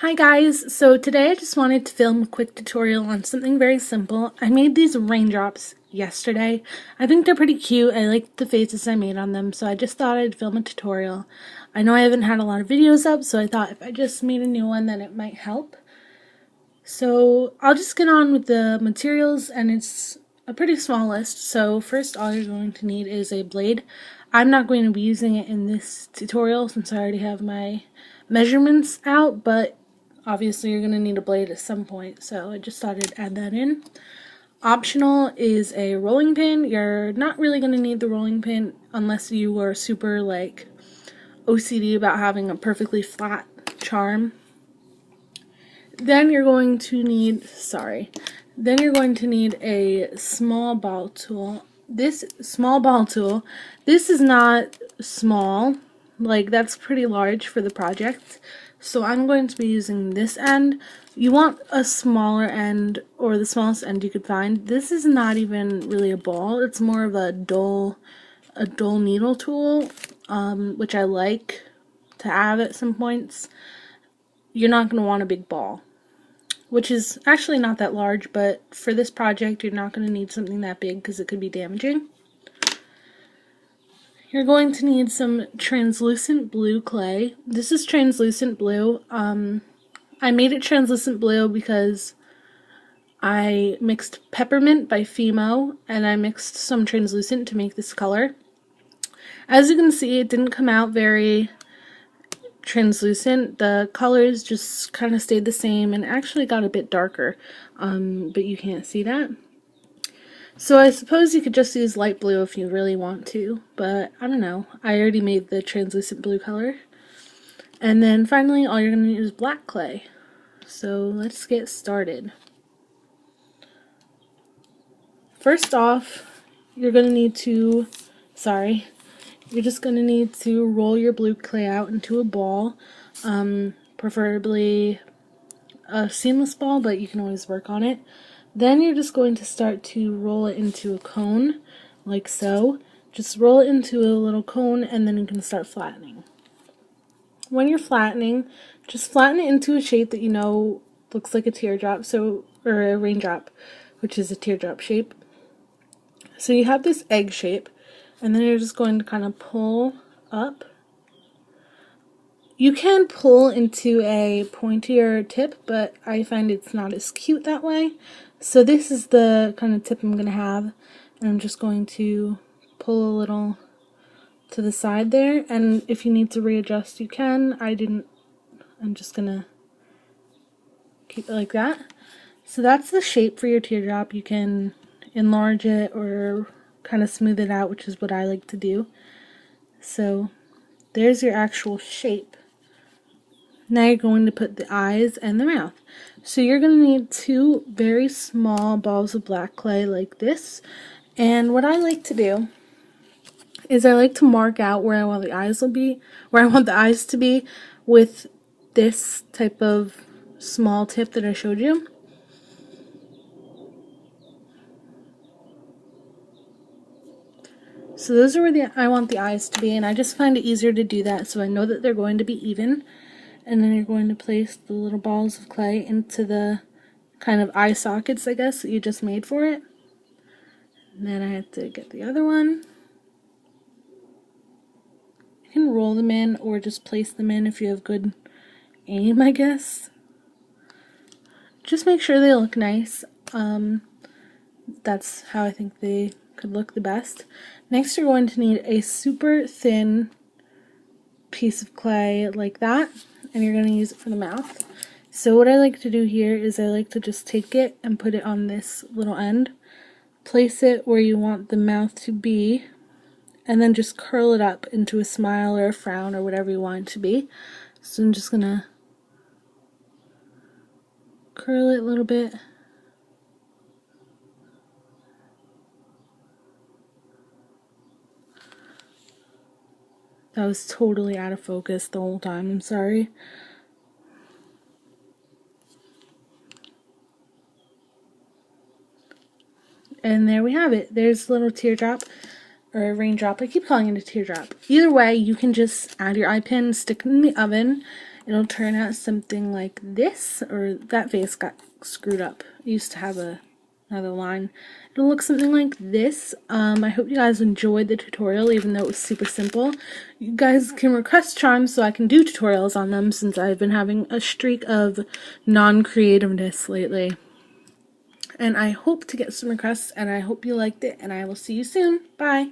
Hi guys, so today I just wanted to film a quick tutorial on something very simple. I made these raindrops yesterday. I think they're pretty cute. I like the faces I made on them, so I just thought I'd film a tutorial. I know I haven't had a lot of videos up, so I thought if I just made a new one then it might help. So I'll just get on with the materials, and it's a pretty small list. So first all you're going to need is a blade. I'm not going to be using it in this tutorial since I already have my measurements out, but obviously you're going to need a blade at some point, so I just thought I'd add that in. Optional is a rolling pin. You're not really going to need the rolling pin unless you are super like OCD about having a perfectly flat charm. Then you're going to need, a small ball tool. This small ball tool, this is not small, like that's pretty large for the project. So I'm going to be using this end. You want a smaller end, or the smallest end you could find. This is not even really a ball. It's more of a dull needle tool, which I like to have at some points. You're not going to want a big ball, which is actually not that large, but for this project you're not going to need something that big because it could be damaging. You're going to need some translucent blue clay. This is translucent blue. I made it translucent blue because I mixed peppermint by Fimo and I mixed some translucent to make this color. As you can see, it didn't come out very translucent. The colors just kind of stayed the same and actually got a bit darker, but you can't see that. So I suppose you could just use light blue if you really want to, but I don't know. I already made the translucent blue color. And then finally all you're going to need is black clay. So let's get started. First off, you're going to need to, you're just going to need to roll your blue clay out into a ball, preferably a seamless ball, but you can always work on it. Then you're just going to start to roll it into a cone, like so. Just roll it into a little cone and then you can start flattening. When you're flattening, just flatten it into a shape that you know looks like a teardrop, or a raindrop, which is a teardrop shape. So you have this egg shape, and then you're just going to kind of pull up. You can pull into a pointier tip, but I find it's not as cute that way. So this is the kind of tip I'm going to have, and I'm just going to pull a little to the side there, and if you need to readjust you can. I'm just going to keep it like that. So that's the shape for your teardrop. You can enlarge it or kind of smooth it out, which is what I like to do. So there's your actual shape. Now you're going to put the eyes and the mouth. So you're going to need two very small balls of black clay like this. And what I like to do is I like to mark out where I want the eyes to be with this type of small tip that I showed you. So those are where I want the eyes to be, and I just find it easier to do that so I know that they're going to be even. And then you're going to place the little balls of clay into the kind of eye sockets, I guess, that you just made for it. And then I have to get the other one. You can roll them in or just place them in if you have good aim, I guess. Just make sure they look nice. That's how I think they could look the best. Next you're going to need a super thin piece of clay like that, and you're going to use it for the mouth. So what I like to do here is I like to just take it and put it on this little end, place it where you want the mouth to be, and then just curl it up into a smile or a frown or whatever you want it to be. So I'm just going to curl it a little bit. That was totally out of focus the whole time, I'm sorry. And there we have it. There's a little teardrop, or a raindrop. I keep calling it a teardrop. Either way, you can just add your eye pin, stick it in the oven, it'll turn out something like this, or that face got screwed up. I used to have another line. It'll look something like this. I hope you guys enjoyed the tutorial, even though it was super simple. You guys can request charms so I can do tutorials on them, since I've been having a streak of non-creativeness lately. And I hope to get some requests, and I hope you liked it, and I will see you soon. Bye!